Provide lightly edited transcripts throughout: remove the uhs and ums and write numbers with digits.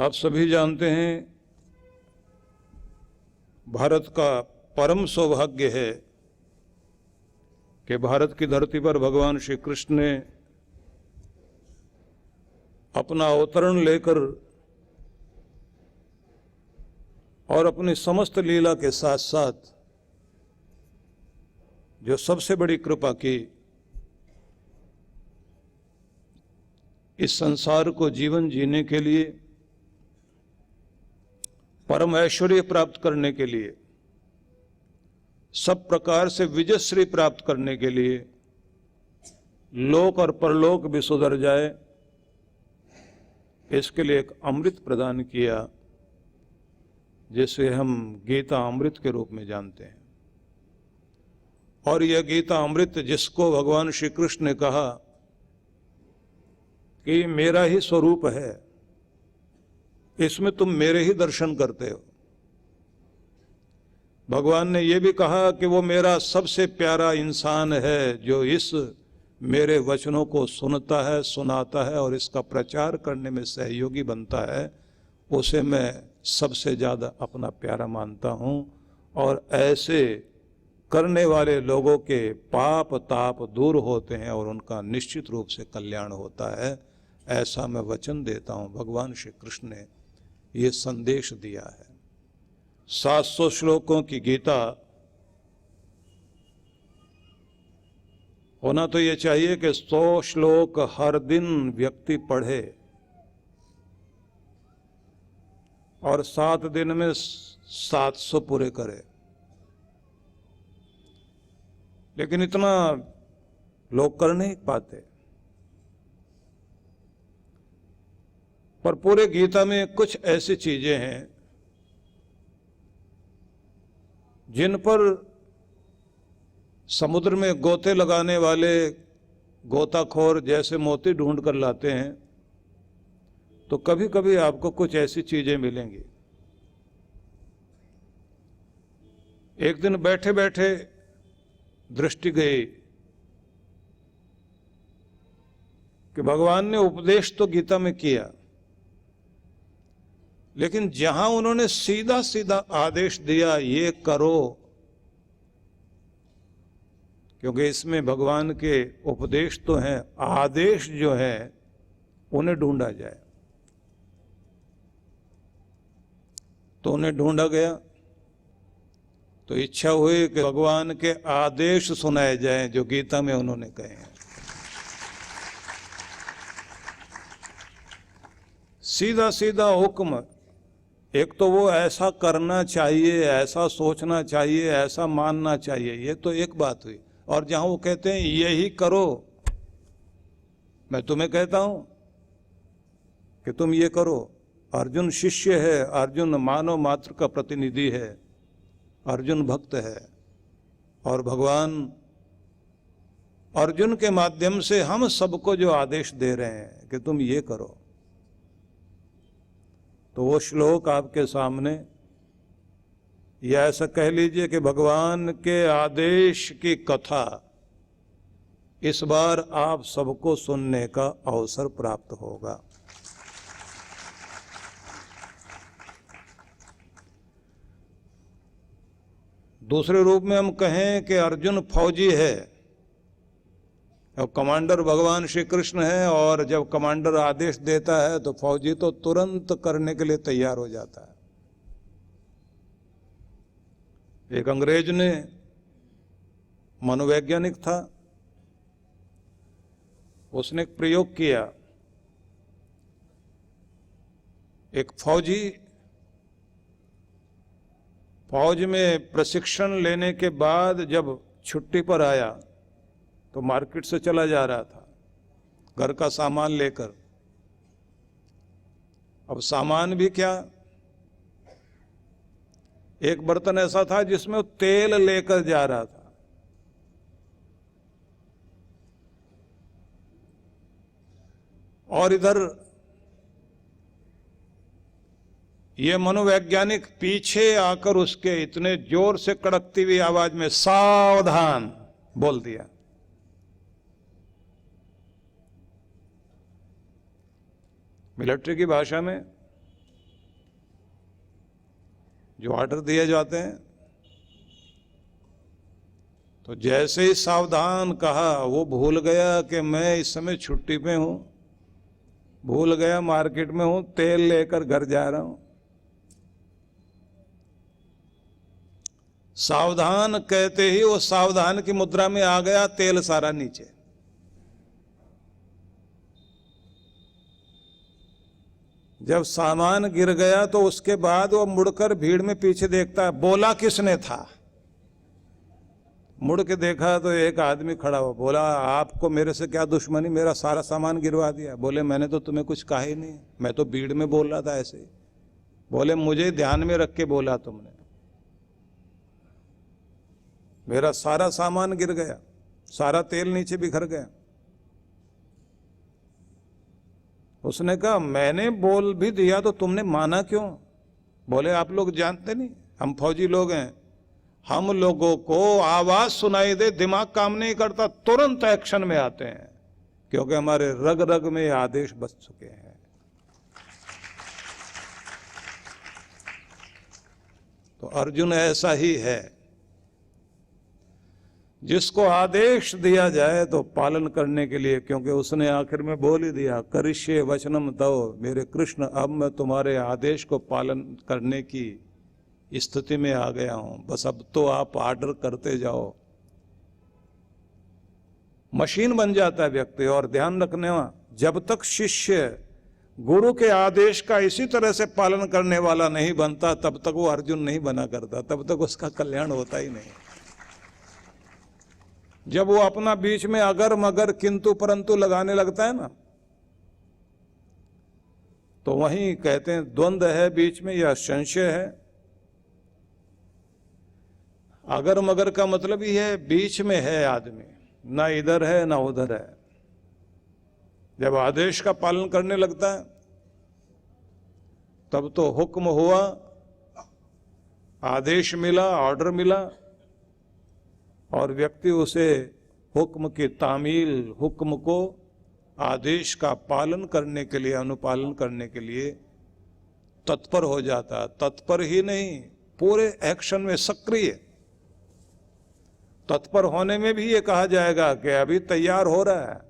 आप सभी जानते हैं, भारत का परम सौभाग्य है कि भारत की धरती पर भगवान श्री कृष्ण ने अपना अवतरण लेकर और अपनी समस्त लीला के साथ साथ जो सबसे बड़ी कृपा की, इस संसार को जीवन जीने के लिए, परम ऐश्वर्य प्राप्त करने के लिए, सब प्रकार से विजयश्री प्राप्त करने के लिए, लोक और परलोक भी सुधर जाए, इसके लिए एक अमृत प्रदान किया जिसे हम गीता अमृत के रूप में जानते हैं। और यह गीता अमृत जिसको भगवान श्री कृष्ण ने कहा कि मेरा ही स्वरूप है, इसमें तुम मेरे ही दर्शन करते हो। भगवान ने यह भी कहा कि वो मेरा सबसे प्यारा इंसान है जो इस मेरे वचनों को सुनता है, सुनाता है और इसका प्रचार करने में सहयोगी बनता है, उसे मैं सबसे ज़्यादा अपना प्यारा मानता हूँ। और ऐसे करने वाले लोगों के पाप ताप दूर होते हैं और उनका निश्चित रूप से कल्याण होता है, ऐसा मैं वचन देता हूँ। भगवान श्री कृष्ण ने ये संदेश दिया है। 700 श्लोकों की गीता होना तो ये चाहिए कि 100 श्लोक हर दिन व्यक्ति पढ़े और 7 दिन में 700 पूरे करे, लेकिन इतना लोग कर नहीं पाते। पर पूरे गीता में कुछ ऐसी चीजें हैं जिन पर समुद्र में गोते लगाने वाले गोताखोर जैसे मोती ढूंढ कर लाते हैं, तो कभी कभी आपको कुछ ऐसी चीजें मिलेंगी। एक दिन बैठे बैठे दृष्टि गई कि भगवान ने उपदेश तो गीता में किया, लेकिन जहां उन्होंने सीधा सीधा आदेश दिया ये करो, क्योंकि इसमें भगवान के उपदेश तो हैं, आदेश जो है उन्हें ढूंढा जाए, तो उन्हें ढूंढा गया। तो इच्छा हुई कि भगवान के आदेश सुनाए जाएं जो गीता में उन्होंने कहे हैं। सीधा सीधा हुक्म, एक तो वो ऐसा करना चाहिए, ऐसा सोचना चाहिए, ऐसा मानना चाहिए, ये तो एक बात हुई। और जहां वो कहते हैं यही करो, मैं तुम्हें कहता हूं कि तुम ये करो। अर्जुन शिष्य है, अर्जुन मानव मात्र का प्रतिनिधि है, अर्जुन भक्त है, और भगवान अर्जुन के माध्यम से हम सबको जो आदेश दे रहे हैं कि तुम ये करो। तो वो श्लोक आपके सामने, या ऐसा कह लीजिए कि भगवान के आदेश की कथा इस बार आप सबको सुनने का अवसर प्राप्त होगा। दूसरे रूप में हम कहें कि अर्जुन फौजी है और कमांडर भगवान श्री कृष्ण है, और जब कमांडर आदेश देता है तो फौजी तो तुरंत करने के लिए तैयार हो जाता है। एक अंग्रेज ने, मनोवैज्ञानिक था, उसने एक प्रयोग किया। एक फौजी फौज में प्रशिक्षण लेने के बाद जब छुट्टी पर आया तो मार्केट से चला जा रहा था घर का सामान लेकर। अब सामान भी क्या, एक बर्तन ऐसा था जिसमें वो तेल लेकर जा रहा था। और इधर ये मनोवैज्ञानिक पीछे आकर उसके इतने जोर से कड़कती हुई आवाज में सावधान बोल दिया। मिलिट्री की भाषा में जो ऑर्डर दिए जाते हैं। तो जैसे ही सावधान कहा, वो भूल गया कि मैं इस समय छुट्टी पे हूं, भूल गया मार्केट में हूं, तेल लेकर घर जा रहा हूं। सावधान कहते ही वो सावधान की मुद्रा में आ गया, तेल सारा नीचे। जब सामान गिर गया तो उसके बाद वो मुड़कर भीड़ में पीछे देखता है, बोला किसने था। मुड़ के देखा तो एक आदमी खड़ा हुआ। बोला, आपको मेरे से क्या दुश्मनी, मेरा सारा सामान गिरवा दिया। बोले, मैंने तो तुम्हें कुछ कहा ही नहीं, मैं तो भीड़ में बोल रहा था ऐसे ही। बोले, मुझे ध्यान में रख के बोला तुमने, मेरा सारा सामान गिर गया, सारा तेल नीचे बिखर गया। उसने कहा, मैंने बोल भी दिया तो तुमने माना क्यों। बोले, आप लोग जानते नहीं, हम फौजी लोग हैं, हम लोगों को आवाज सुनाई दे, दिमाग काम नहीं करता, तुरंत एक्शन में आते हैं, क्योंकि हमारे रग रग में आदेश बस चुके हैं। तो अर्जुन ऐसा ही है, जिसको आदेश दिया जाए तो पालन करने के लिए, क्योंकि उसने आखिर में बोल ही दिया, करिष्ये वचनम तव, मेरे कृष्ण अब मैं तुम्हारे आदेश को पालन करने की स्थिति में आ गया हूं, बस अब तो आप ऑर्डर करते जाओ। मशीन बन जाता है व्यक्ति। और ध्यान रखने, जब तक शिष्य गुरु के आदेश का इसी तरह से पालन करने वाला नहीं बनता, तब तक वो अर्जुन नहीं बना करता, तब तक उसका कल्याण होता ही नहीं। जब वो अपना बीच में अगर मगर किंतु परंतु लगाने लगता है ना, तो वहीं कहते हैं द्वंद्व है बीच में, या संशय है। अगर मगर का मतलब ही है बीच में है आदमी, ना इधर है ना उधर है। जब आदेश का पालन करने लगता है तब तो हुक्म हुआ, आदेश मिला, ऑर्डर मिला, और व्यक्ति उसे हुक्म की तामील, हुक्म को, आदेश का पालन करने के लिए, अनुपालन करने के लिए तत्पर हो जाता। तत्पर ही नहीं, पूरे एक्शन में सक्रिय। तत्पर होने में भी ये कहा जाएगा कि अभी तैयार हो रहा है,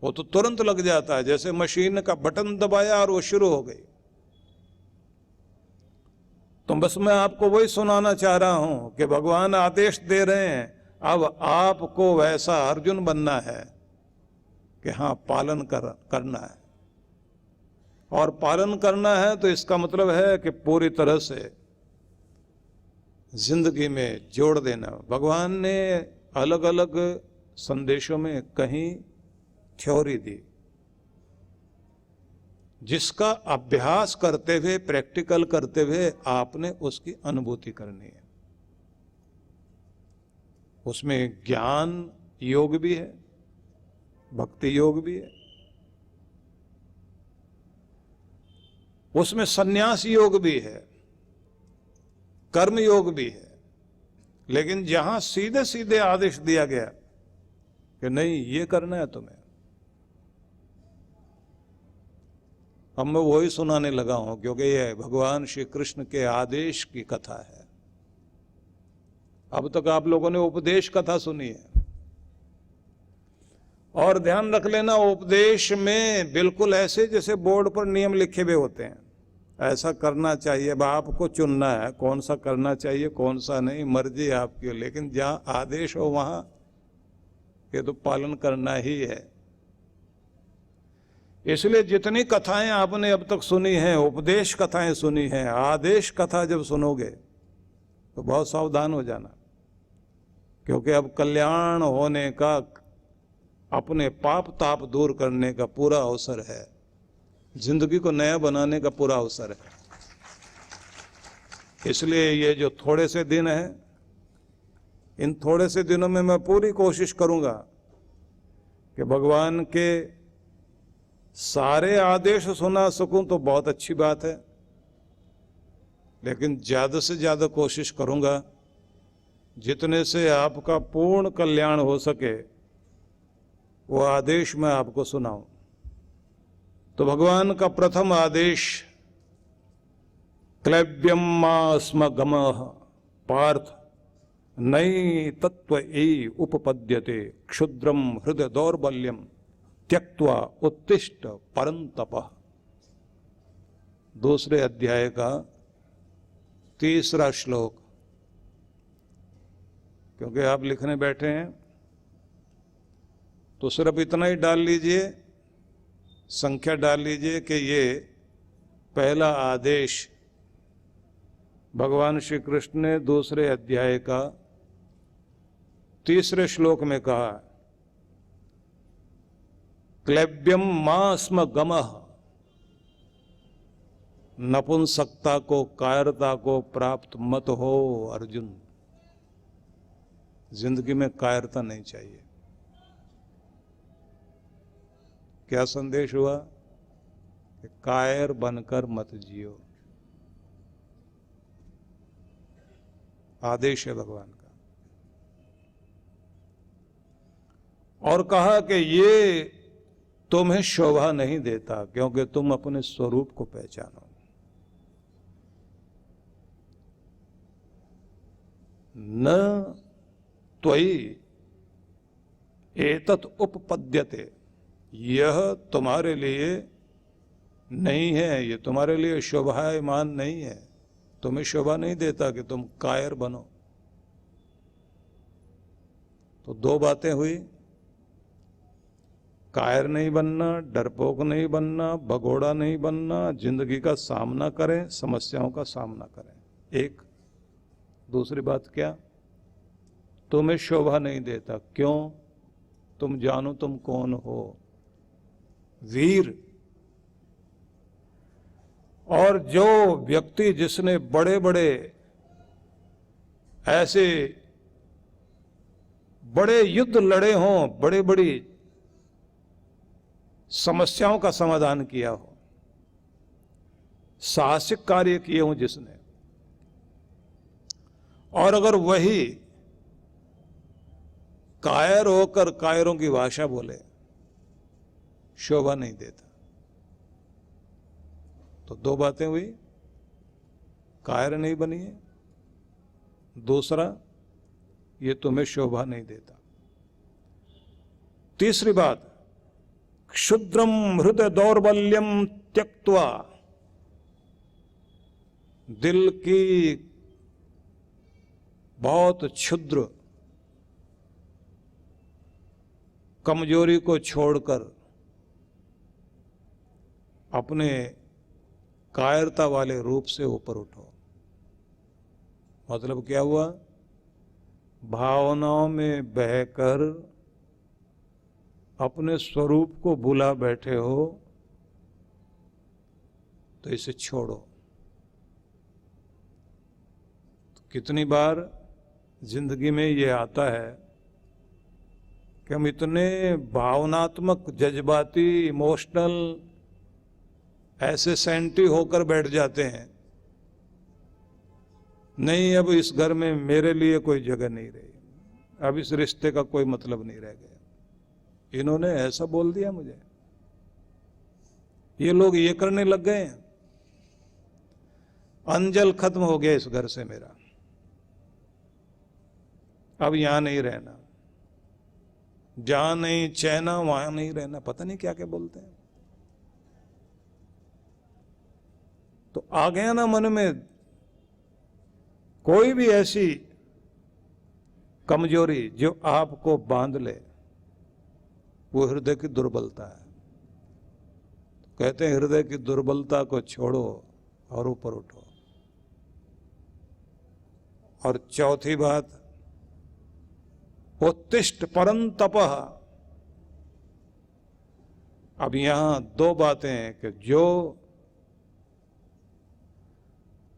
वो तो तुरंत लग जाता है, जैसे मशीन का बटन दबाया और वो शुरू हो गई। तो बस मैं आपको वही सुनाना चाह रहा हूं कि भगवान आदेश दे रहे हैं, अब आपको वैसा अर्जुन बनना है कि हाँ, पालन करना है। और पालन करना है तो इसका मतलब है कि पूरी तरह से जिंदगी में जोड़ देना। भगवान ने अलग अलग संदेशों में कहीं थ्योरी दी, जिसका अभ्यास करते हुए, प्रैक्टिकल करते हुए आपने उसकी अनुभूति करनी है। उसमें ज्ञान योग भी है, भक्ति योग भी है, उसमें संन्यास योग भी है, कर्म योग भी है। लेकिन जहां सीधे सीधे आदेश दिया गया कि नहीं ये करना है तुम्हें, अब मैं वही सुनाने लगा हूं, क्योंकि यह भगवान श्री कृष्ण के आदेश की कथा है। अब तक आप लोगों ने उपदेश कथा सुनी है, और ध्यान रख लेना, उपदेश में बिल्कुल ऐसे जैसे बोर्ड पर नियम लिखे हुए होते हैं, ऐसा करना चाहिए। अब आपको चुनना है कौन सा करना चाहिए, कौन सा नहीं, मर्जी आपकी। लेकिन जहां आदेश हो वहां ये तो पालन करना ही है। इसलिए जितनी कथाएं आपने अब तक सुनी हैं, उपदेश कथाएं सुनी हैं, आदेश कथा जब सुनोगे तो बहुत सावधान हो जाना, क्योंकि अब कल्याण होने का, अपने पाप ताप दूर करने का पूरा अवसर है, जिंदगी को नया बनाने का पूरा अवसर है। इसलिए ये जो थोड़े से दिन हैं, इन थोड़े से दिनों में मैं पूरी कोशिश करूंगा कि भगवान के सारे आदेश सुना सकूं तो बहुत अच्छी बात है, लेकिन ज्यादा से ज्यादा कोशिश करूंगा जितने से आपका पूर्ण कल्याण हो सके वो आदेश मैं आपको सुनाऊं। तो भगवान का प्रथम आदेश क्लैव्यम मा स्म गमः पार्थ नई तत्व उपपद्यते क्षुद्रम हृदय दौर्बल्यम त्यक्त्वा उत्तिष्ठ परंतपः। दूसरे अध्याय का 3रा श्लोक। क्योंकि आप लिखने बैठे हैं तो सिर्फ इतना ही डाल लीजिए, संख्या डाल लीजिए कि ये पहला आदेश भगवान श्री कृष्ण ने दूसरे अध्याय का 3रे श्लोक में कहा, क्लैव्यम मा स्म गमः। नपुंसकता को, कायरता को प्राप्त मत हो अर्जुन। जिंदगी में कायरता नहीं चाहिए। क्या संदेश हुआ कि कायर बनकर मत जियो, आदेश है भगवान का। और कहा कि ये तुम्हें शोभा नहीं देता क्योंकि तुम अपने स्वरूप को पहचानो। न त्वयि एतत् उपपद्यते, यह तुम्हारे लिए नहीं है, ये तुम्हारे लिए शोभायमान नहीं है, तुम्हें शोभा नहीं देता कि तुम कायर बनो। तो 2 बातें हुई, कायर नहीं बनना, डरपोक नहीं बनना, भगोड़ा नहीं बनना, जिंदगी का सामना करें, समस्याओं का सामना करें। एक। दूसरी बात क्या, तुम्हें शोभा नहीं देता, क्यों? तुम जानो तुम कौन हो, वीर। और जो व्यक्ति जिसने बड़े बड़े ऐसे बड़े युद्ध लड़े हों, बड़े बड़ी समस्याओं का समाधान किया हो, साहसिक कार्य किए हों जिसने, और अगर वही कायर होकर कायरों की भाषा बोले, शोभा नहीं देता। तो 2 बातें हुई, कायर नहीं बनिए, दूसरा ये तुम्हें शोभा नहीं देता। तीसरी बात, क्षुद्रम हृदय दौर्बल्यम त्यक्त्वा, दिल की बहुत क्षुद्र कमजोरी को छोड़कर अपने कायरता वाले रूप से ऊपर उठो। मतलब क्या हुआ? भावनाओं में बहकर अपने स्वरूप को भुला बैठे हो तो इसे छोड़ो। तो कितनी बार जिंदगी में ये आता है कि हम इतने भावनात्मक, जज्बाती, इमोशनल, ऐसे सेंटी होकर बैठ जाते हैं, नहीं अब इस घर में मेरे लिए कोई जगह नहीं रही, अब इस रिश्ते का कोई मतलब नहीं रह गया। इन्होंने ऐसा बोल दिया मुझे, ये लोग ये करने लग गए हैं, अंजल खत्म हो गया इस घर से मेरा, अब यहां नहीं रहना, जहां नहीं चैना वहां नहीं रहना, पता नहीं क्या क्या बोलते हैं। तो आ गया ना मन में कोई भी ऐसी कमजोरी जो आपको बांध ले, वो हृदय की दुर्बलता है। कहते हैं हृदय की दुर्बलता को छोड़ो और ऊपर उठो। और चौथी बात, उत्तिष्ठ परंतपः। अब यहां 2 बातें हैं कि जो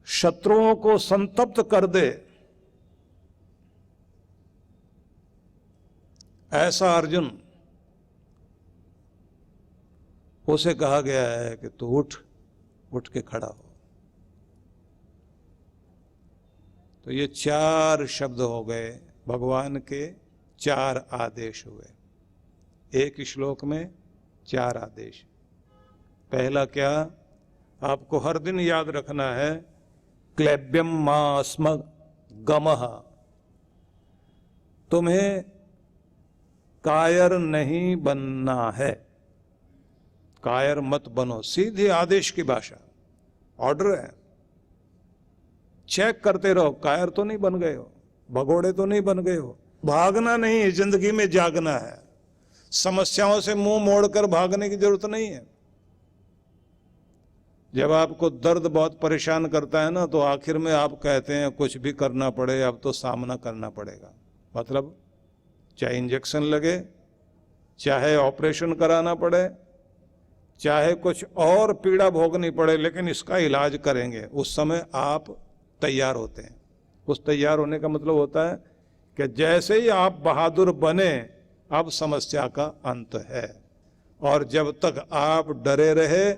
शत्रुओं को संतप्त कर दे, ऐसा अर्जुन, उसे कहा गया है कि तू उठ के खड़ा हो। तो ये 4 शब्द हो गए, भगवान के 4 आदेश हुए। एक श्लोक में 4 आदेश। पहला क्या? आपको हर दिन याद रखना है क्लैब्यम मा स्म गमः, तुम्हें कायर नहीं बनना है, कायर मत बनो। सीधी आदेश की भाषा, ऑर्डर है। चेक करते रहो, कायर तो नहीं बन गए हो, भगोड़े तो नहीं बन गए हो। भागना नहीं है, जिंदगी में जागना है। समस्याओं से मुंह मोड़कर भागने की जरूरत नहीं है। जब आपको दर्द बहुत परेशान करता है ना, तो आखिर में आप कहते हैं कुछ भी करना पड़े, अब तो सामना करना पड़ेगा। मतलब चाहे इंजेक्शन लगे, चाहे ऑपरेशन कराना पड़े, चाहे कुछ और पीड़ा भोगनी पड़े, लेकिन इसका इलाज करेंगे। उस समय आप तैयार होते हैं। उस तैयार होने का मतलब होता है कि जैसे ही आप बहादुर बने, अब समस्या का अंत है। और जब तक आप डरे रहे,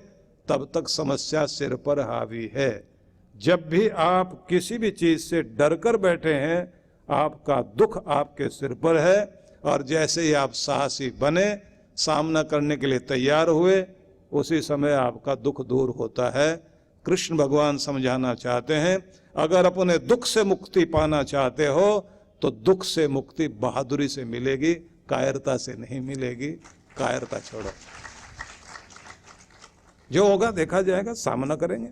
तब तक समस्या सिर पर हावी है। जब भी आप किसी भी चीज से डर कर बैठे हैं, आपका दुख आपके सिर पर है। और जैसे ही आप साहसी बने, सामना करने के लिए तैयार हुए, उसी समय आपका दुख दूर होता है। कृष्ण भगवान समझाना चाहते हैं, अगर अपने दुख से मुक्ति पाना चाहते हो तो दुख से मुक्ति बहादुरी से मिलेगी, कायरता से नहीं मिलेगी। कायरता छोड़ो, जो होगा देखा जाएगा, सामना करेंगे।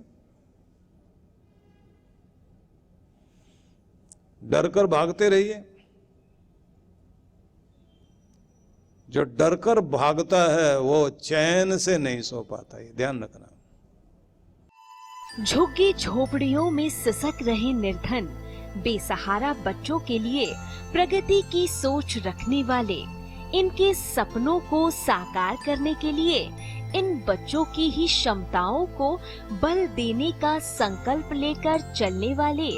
डर कर भागते रहिए। जो डर कर भागता है वो चैन से नहीं सो पाता, ये ध्यान रखना। झुग्गी झोपड़ियों में सिसक रहे निर्धन बेसहारा बच्चों के लिए प्रगति की सोच रखने वाले, इनके सपनों को साकार करने के लिए इन बच्चों की ही क्षमताओं को बल देने का संकल्प लेकर चलने वाले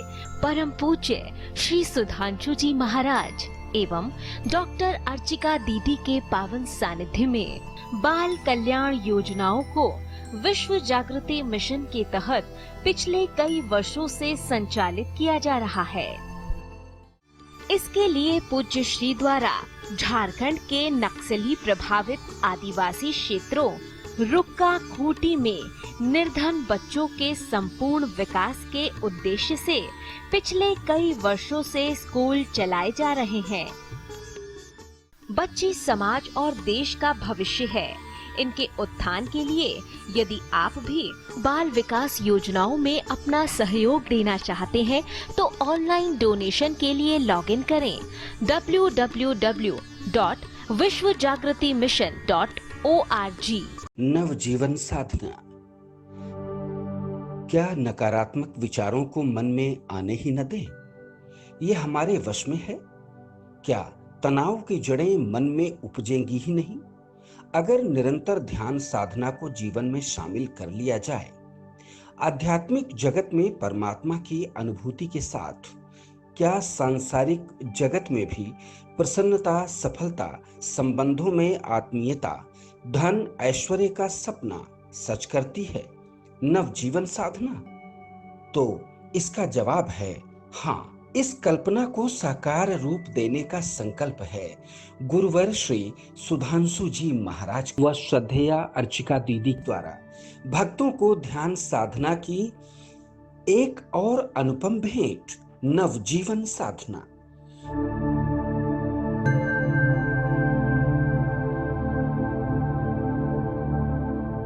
परम पूज्य श्री सुधांशु जी महाराज एवं डॉक्टर अर्चिका दीदी के पावन सानिध्य में बाल कल्याण योजनाओं को विश्व जागृति मिशन के तहत पिछले कई वर्षों से संचालित किया जा रहा है। इसके लिए पूज्य श्री द्वारा झारखंड के नक्सली प्रभावित आदिवासी क्षेत्रों रुक्का खूंटी में निर्धन बच्चों के संपूर्ण विकास के उद्देश्य से पिछले कई वर्षों से स्कूल चलाए जा रहे हैं। बच्चे समाज और देश का भविष्य है। इनके उत्थान के लिए यदि आप भी बाल विकास योजनाओं में अपना सहयोग देना चाहते हैं तो ऑनलाइन डोनेशन के लिए लॉगिन करें www.vishwajagritimission.org। नवजीवन साधना। क्या नकारात्मक विचारों को मन में आने ही न दें? ये हमारे वश में है? क्या तनाव की जड़ें मन में उपजेंगी ही नहीं? अगर निरंतर ध्यान साधना को जीवन में शामिल कर लिया जाए, आध्यात्मिक जगत में परमात्मा की अनुभूति के साथ क्या सांसारिक जगत में भी प्रसन्नता, सफलता, संबंधों में आत्मीयता, धन ऐश्वर्य का सपना सच करती है नवजीवन साधना? तो इसका जवाब है हाँ। इस कल्पना को साकार रूप देने का संकल्प है गुरुवर श्री सुधांशु जी महाराज व श्रद्धेया अर्चिका दीदी द्वारा भक्तों को ध्यान साधना की एक और अनुपम भेंट नवजीवन साधना।